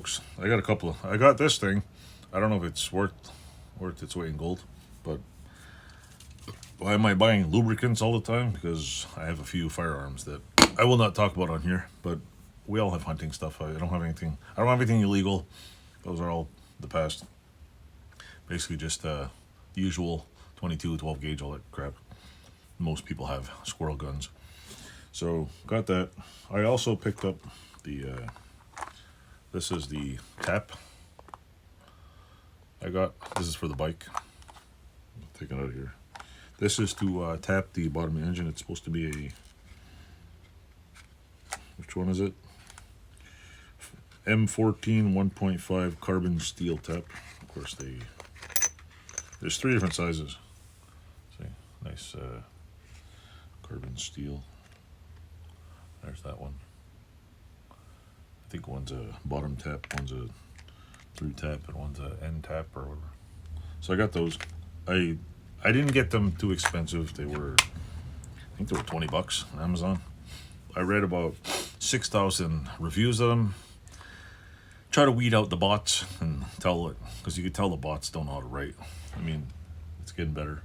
folks. I got a couple of. I got this thing. I don't know if it's worth its weight in gold, but why am I buying lubricants all the time? Because I have a few firearms that I will not talk about on here. But we all have hunting stuff. I don't have anything. I don't have anything illegal. Those are all the past. Basically, just the usual 22, 12 gauge, all that crap. Most people have squirrel guns. So got that. I also picked up the. This is the tap. This is for the bike. I'll take it out of here. This is to tap the bottom of the engine. It's supposed to be a. Which one is it? M14 1.5 carbon steel tap. Of course, there's 3 different sizes. See, nice carbon steel. There's that one. I think one's a bottom tap, one's a through tap, and one's a end tap or whatever. So I got those. I didn't get them too expensive. I think they were $20 on Amazon. I read about 6,000 reviews of them. Try to weed out the bots and tell it, because you could tell the bots don't know how to write. I mean, it's getting better,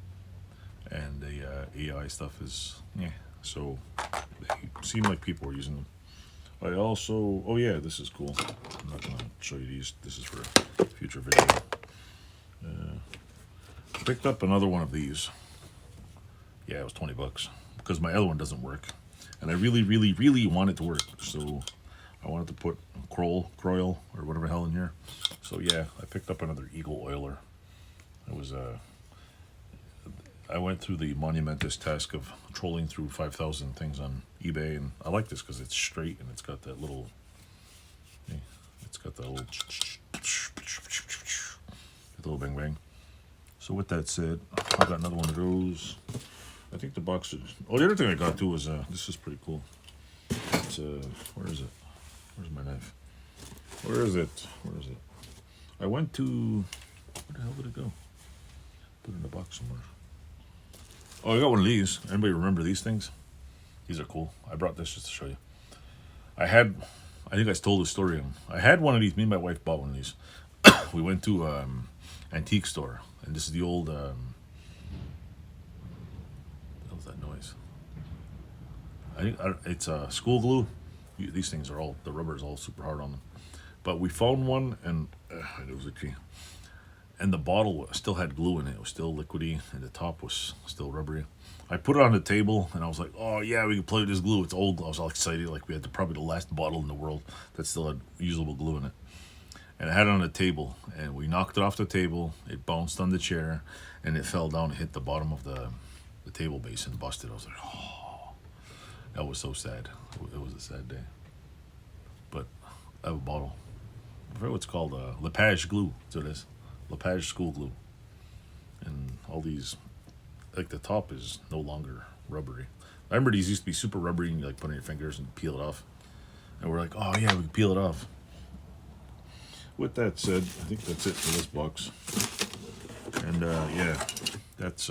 and the AI stuff is so they seem like people are using them. I also, oh yeah, this is cool. I'm not gonna show you these. This is for a future video. I picked up another one of these. Yeah, it was $20 because my other one doesn't work, and I really, really, really want it to work. So I wanted to put Kroll or whatever the hell in here. So yeah, I picked up another Eagle oiler. It was I went through the monumentous task of trolling through 5,000 things on eBay, and I like this because it's straight and it's got that little, bang bang. So with that said, I got another one of those. I think the box is. Oh, the other thing I got too was this is pretty cool. It's where is it? Where's my knife? Where is it? I went to. Where the hell did it go? Put it in a box somewhere. Oh, I got one of these. Anybody remember these things? These are cool. I brought this just to show you. I think I told the story. I had one of these. Me and my wife bought one of these. We went to antique store, and this is the old. What was that noise? I think it's school glue. These things are all, the rubber is all super hard on them. But we found one, and it was a key. And the bottle still had glue in it. It was still liquidy, and the top was still rubbery. I put it on the table, and I was like, oh yeah, we can play with this glue. It's old. I was all excited. Like we had probably the last bottle in the world that still had usable glue in it. And I had it on the table, and we knocked it off the table. It bounced on the chair, and it fell down and hit the bottom of the table base and busted. I was like, oh, that was so sad. It was a sad day. But I have a bottle. I forget what it's called. Lepage glue. That's what it is. Lepage school glue. And all these, like the top is no longer rubbery. I remember these used to be super rubbery, and you like put on your fingers and peel it off. And we're like, oh yeah, we can peel it off. With that said, I think that's it for this box. And yeah, that's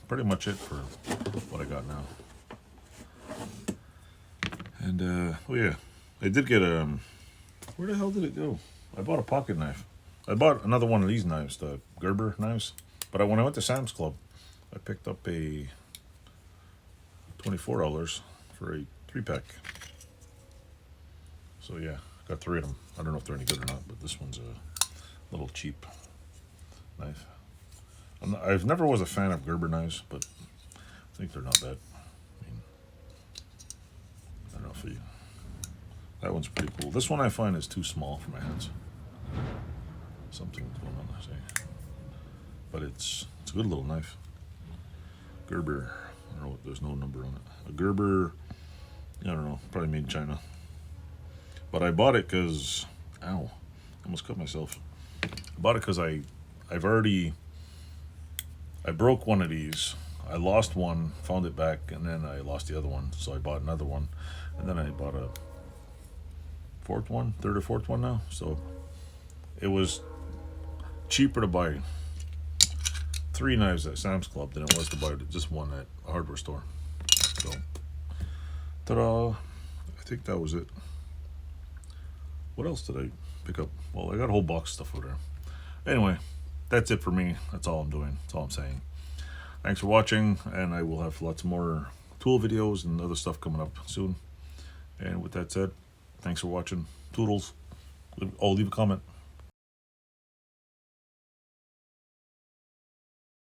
pretty much it for what I got now. And oh yeah, I did get where the hell did it go? I bought a pocket knife. I bought another one of these knives, the Gerber knives. But when I went to Sam's Club, I picked up a $24 for a 3-pack. So yeah, got 3 of them. I don't know if they're any good or not, but this one's a little cheap knife. I've never was a fan of Gerber knives, but I think they're not bad. I mean, I don't know if that one's pretty cool. This one I find is too small for my hands. Something's going on there, say. But it's a good little knife. Gerber. I don't know. There's no number on it. A Gerber. I don't know. Probably made in China. But I bought it because, ow, I almost cut myself. I bought it because I broke one of these. I lost one, found it back, and then I lost the other one. So I bought another one, and then I bought a third or fourth one now. So it was cheaper to buy 3 knives at Sam's Club than it was to buy just one at a hardware store. So, ta-da! I think that was it. What else did I pick up. Well, I got a whole box of stuff over there. Anyway, that's it for me. That's all I'm doing. That's all I'm saying. Thanks for watching, and I will have lots more tool videos and other stuff coming up soon. And with that said, thanks for watching. Toodles. Oh, leave a comment.